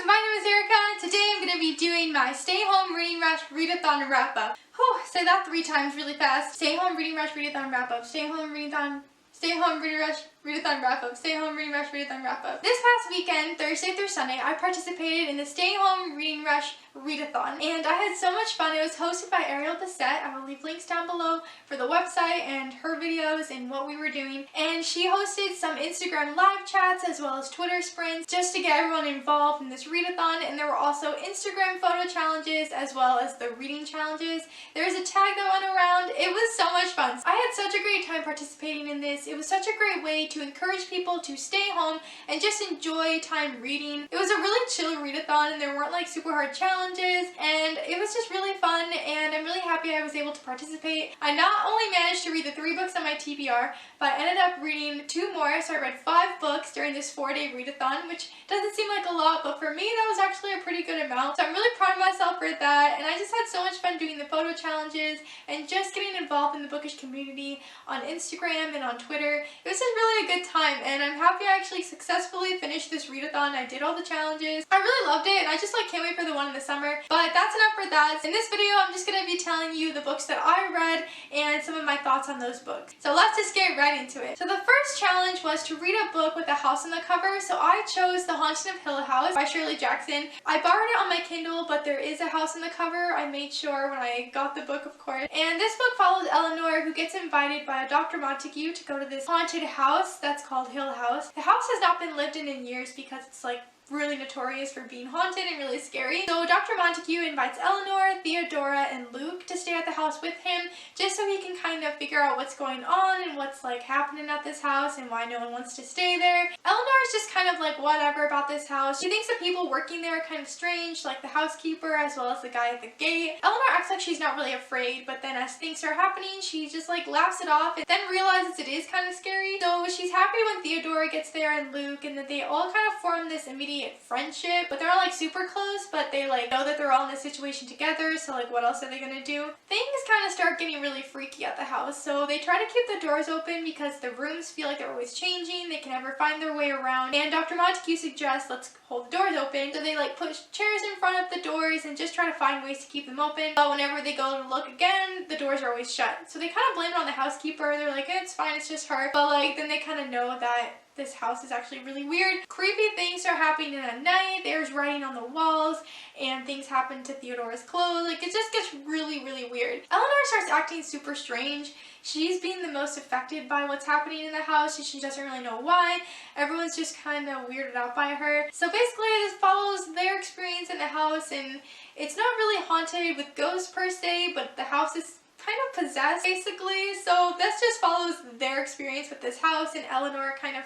my name is Erica, and today I'm going to be doing my Stay Home Reading Rush Readathon Wrap Up. Whew, say that 3 times really fast. Stay Home Reading Rush Readathon Wrap Up. Stay Home Readathon. Stay Home Reading Rush Readathon Wrap Up. Stay Home Reading Rush Readathon Wrap Up. This past weekend, Thursday through Sunday, I participated in the Stay Home Reading Rush Readathon, and I had so much fun. It was hosted by Ariel Bisset. I will leave links down below for the website and her videos and what we were doing. And she hosted some Instagram live chats as well as Twitter sprints just to get everyone involved in this readathon. And there were also Instagram photo challenges as well as the reading challenges. There was a tag that went around. It was so much fun. I had such a great time participating in this. It was such a great way to encourage people to stay home and just enjoy time reading. It was a really chill readathon, and there weren't like super hard challenges, and it was just really fun, and I'm really happy I was able to participate. I not only managed to read the 3 books on my TBR, but I ended up reading 2 more, so I read 5 books during this 4-day readathon, which doesn't seem like a lot, but for me that was actually a pretty good amount, so I'm really proud of myself for that. And I just had so much fun doing the photo challenges and just getting involved in the bookish community on Instagram and on Twitter. It was just really a good time, and I'm happy I actually successfully finished this readathon. I did all the challenges. I really loved it, and I just can't wait for the one in the summer. But that's enough for that. In this video, I'm just going to be telling you the books that I read and some of my thoughts on those books. So let's just get right into it. So the first challenge was to read a book with a house on the cover. So I chose The Haunting of Hill House by Shirley Jackson. I borrowed it on my Kindle, but there is a house on the cover. I made sure when I got the book, of course. And this book follows Eleanor, who gets invited by Dr. Montague to go to this haunted house that's called Hill House. The house has not been lived in years because it's like really notorious for being haunted and really scary. So Dr. Montague invites Eleanor, Theodora, and Luke to stay at the house with him just so he can kind of figure out what's going on and what's like happening at this house and why no one wants to stay there. Eleanor is just kind of like whatever about this house. She thinks the people working there are kind of strange, like the housekeeper as well as the guy at the gate. Eleanor acts like she's not really afraid, but then as things start happening, she just like laughs it off and then realizes it is kind of scary. So she's happy when Theodora gets there and Luke, and that they all kind of form this immediate friendship, but they're not like super close, but they like know that they're all in this situation together, so like what else are they gonna do? Things kind of start getting really freaky at the house, so they try to keep the doors open because the rooms feel like they're always changing. They can never find their way around, and Dr. Montague suggests let's hold the doors open. So they like push chairs in front of the doors and just try to find ways to keep them open, but whenever they go to look again, the doors are always shut. So they kind of blame it on the housekeeper. They're like, it's fine, it's just her, but like then they kind of know that this house is actually really weird. Creepy things are happening at night. There's writing on the walls, and things happen to Theodora's clothes. Like, it just gets really, really weird. Eleanor starts acting super strange. She's being the most affected by what's happening in the house, and she doesn't really know why. Everyone's just kind of weirded out by her. So basically, this follows their experience in the house, and it's not really haunted with ghosts per se, but the house is kind of possessed basically. So this just follows their experience with this house and Eleanor kind of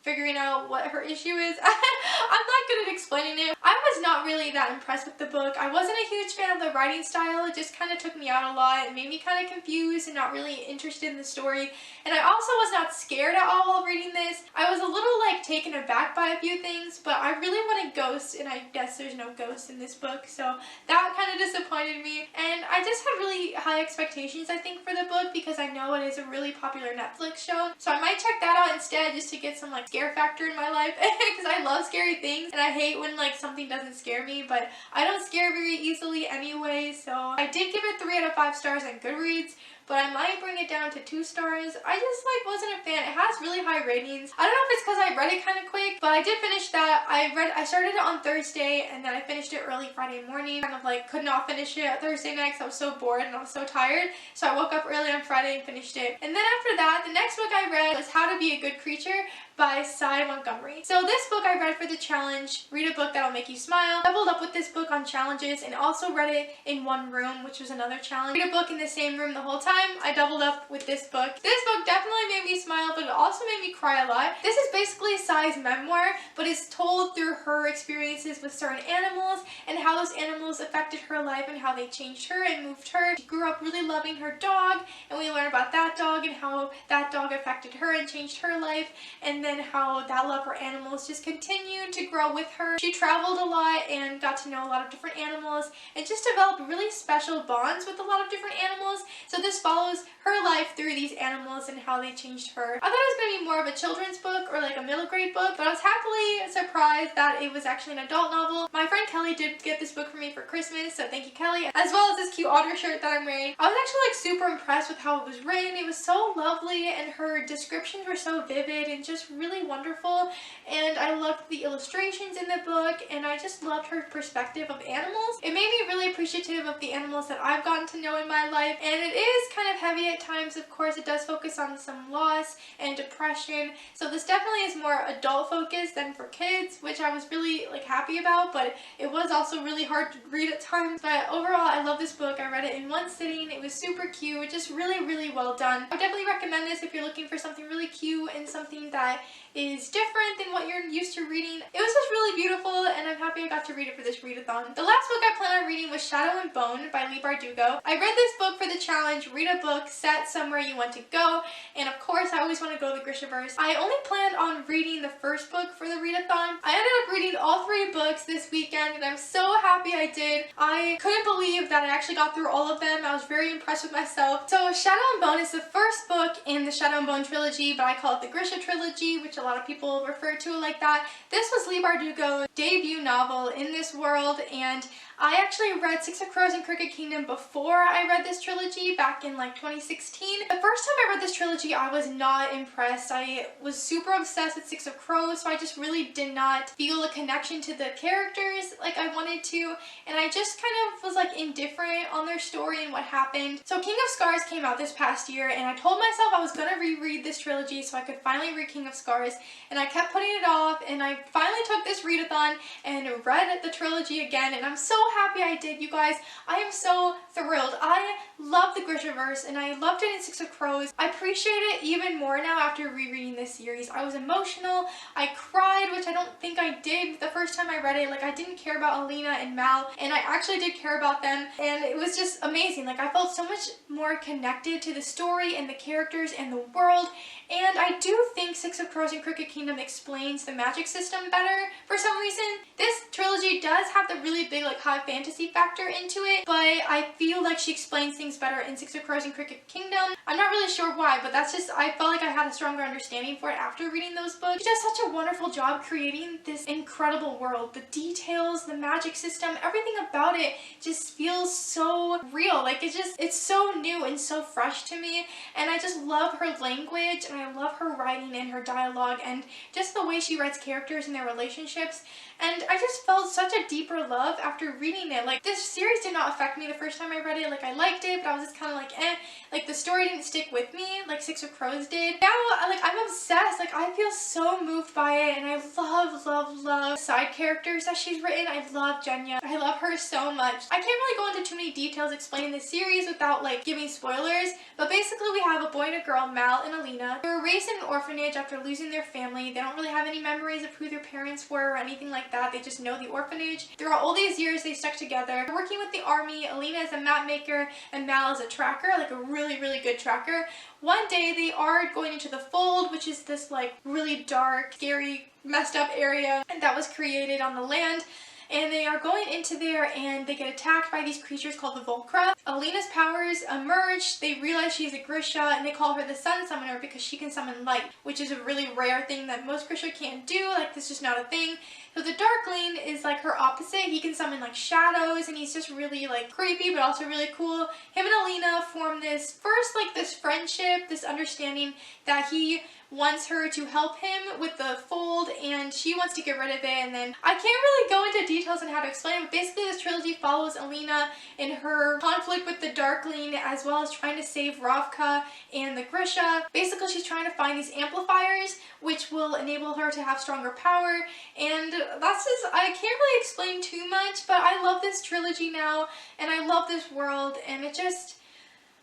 figuring out what her issue is. I'm not good at explaining it. I was not really that impressed with the book. I wasn't a huge fan of the writing style. It just kind of took me out a lot. It made me kind of confused and not really interested in the story. And I also was not scared at all while reading this. I was a little like taken aback by a few things, but I really wanted ghosts, and I guess there's no ghosts in this book, so that kind of disappointed me. And I just had really high expectations, I think, for the book because I know it is a really popular Netflix show. So I might check that out instead just to get some like scare factor in my life because I love scary things and I hate when like something doesn't scare me, but I don't scare very easily anyway. So I did give it 3 out of 5 stars on Goodreads, but I might bring it down to 2 stars. I just like wasn't a fan. It has really high ratings. I don't know if it's because I read it kind of quick, but I did finish that. I started it on Thursday and then I finished it early Friday morning. Kind of like could not finish it Thursday night because I was so bored and I was so tired. So I woke up early on Friday and finished it. And then after that, the next book I read was How to Be a Good Creature by Cy Montgomery. So this book I read for the challenge, read a book that'll make you smile. Doubled up with this book on challenges and also read it in one room, which was another challenge. Read a book in the same room the whole time. I doubled up with this book. This book definitely made me smile, but it also made me cry a lot. This is basically Cy's memoir, but it's told through her experiences with certain animals and how those animals affected her life and how they changed her and moved her. She grew up really loving her dog, and we learn about that dog and how that dog affected her and changed her life, and then how that love for animals just continued to grow with her. She traveled a lot and got to know a lot of different animals and just developed really special bonds with a lot of different animals. So this follows her life through these animals and how they changed her. I thought it was going to be more of a children's book or like a middle grade book, but I was happily surprised that it was actually an adult novel. My friend Kelly did get this book for me for Christmas, so thank you, Kelly, as well as this cute otter shirt that I'm wearing. I was actually like super impressed with how it was written. It was so lovely and her descriptions were so vivid and just really wonderful, and I loved the illustrations in the book, and I just loved her perspective of animals. It made me really appreciative of the animals that I've gotten to know in my life, and it is kind of heavy at times. Of course, it does focus on some loss and depression, so this definitely is more adult focused than for kids, which I was really like happy about, but it was also really hard to read at times. But overall, I love this book. I read it in one sitting. It was super cute, just really well done. I would definitely recommend this if you're looking for something really cute and something that is different than what you're used to reading. It was just really beautiful, and I'm happy I got to read it for this readathon. The last book I plan on reading was Shadow and Bone by Leigh Bardugo. I read this book for the challenge, read a book set somewhere you want to go, and of course I always want to go to the Grishaverse. I only planned on reading the first book for the readathon. I ended up reading all 3 books this weekend, and I'm so happy I did. I couldn't believe that I actually got through all of them. I was very impressed with myself. So Shadow and Bone is the first book in the Shadow and Bone trilogy, but I call it the Grisha trilogy, which a lot of people refer to it like that. This was Leigh Bardugo's debut novel in this world, and I actually read Six of Crows and Crooked Kingdom before I read this trilogy back in like 2016. The first time I read this trilogy, I was not impressed. I was super obsessed with Six of Crows, so I just really did not feel a connection to the characters like I wanted to, and I just kind of was like indifferent on their story and what happened. So King of Scars came out this past year, and I told myself I was gonna reread this trilogy so I could finally read King of Scars, and I kept putting it off, and I finally took this readathon and read the trilogy again, and I'm so happy I did, you guys. I am so thrilled. I love the Grishaverse, and I loved it in Six of Crows. I appreciate it even more now after rereading this series. I was emotional. I cried, which I don't think I did the first time I read it. Like, I didn't care about Alina and Mal, and I actually did care about them, and it was just amazing. Like, I felt so much more connected to the story and the characters and the world, and I do think Six of Crows and Crooked Kingdom explains the magic system better for some reason. This trilogy does have the really big like high fantasy factor into it, but I feel like she explains things better in Six of Crows and Crooked Kingdom. I'm not really sure why, but that's just, I felt like I had a stronger understanding for it after reading those books. She does such a wonderful job creating this incredible world. The details, the magic system, everything about it just feels so real. Like, it's so new and so fresh to me, and I just love her language, and I love her writing and her dialogue, and just the way she writes characters and their relationships. And I just felt such a deeper love after reading it. Like, this series did not affect me the first time I read it. Like, I liked it, but I was just kind of like, eh. Like, the story didn't stick with me like Six of Crows did. Now, like, I'm obsessed. Like, I feel so moved by it, and I love side characters that she's written. I love Jenya. I love her so much. I can't really go into too many details explaining this series without, like, giving spoilers, but basically we have a boy and a girl, Mal and Alina. They were raised in an orphanage after losing their family. They don't really have any memories of who their parents were or anything like that. They just know the orphanage. Throughout all these years, they stuck together. They're working with the army. Alina is a map maker, and Mal is a tracker, like a really good tracker. One day, they are going into the fold, which is this like really dark, scary, messed up area that was created on the land. And they are going into there, and they get attacked by these creatures called the Volcra. Alina's powers emerge. They realize she's a Grisha, and they call her the Sun Summoner because she can summon light, which is a really rare thing that most Grisha can't do. Like, this is not a thing. So the Darkling is like her opposite. He can summon like shadows, and he's just really like creepy, but also really cool. Him and Alina form this this friendship, this understanding that he wants her to help him with the fold, and she wants to get rid of it. And then I can't really go into details on how to explain it, but basically this trilogy follows Alina in her conflict with the Darkling, as well as trying to save Ravka and the Grisha. Basically, she's trying to find these amplifiers which will enable her to have stronger power, and that's just, I can't really explain too much, but I love this trilogy now, and I love this world, and it just,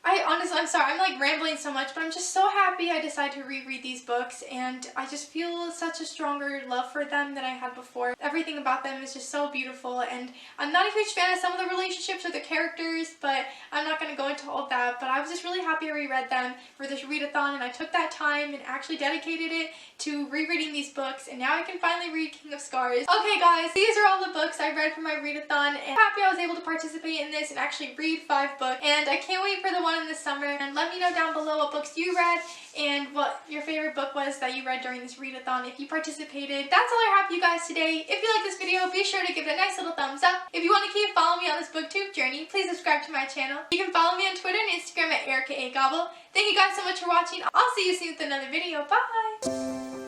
I'm sorry, I'm like rambling so much, but I'm just so happy I decided to reread these books, and I just feel such a stronger love for them than I had before. Everything about them is just so beautiful, and I'm not a huge fan of some of the relationships or the characters, but I'm not going to go into all of that. But I was just really happy I reread them for this readathon, and I took that time and actually dedicated it to rereading these books, and now I can finally read King of Scars. Okay guys, these are all the books I read for my readathon, and I'm happy I was able to participate in this and actually read 5 books, and I can't wait for the one fun in the summer. And let me know down below what books you read and what your favorite book was that you read during this readathon if you participated. That's all I have for you guys today. If you like this video, be sure to give it a nice little thumbs up. If you want to keep following me on this booktube journey, please subscribe to my channel. You can follow me on Twitter and Instagram at EricaAGobble. Thank you guys so much for watching. I'll see you soon with another video. Bye!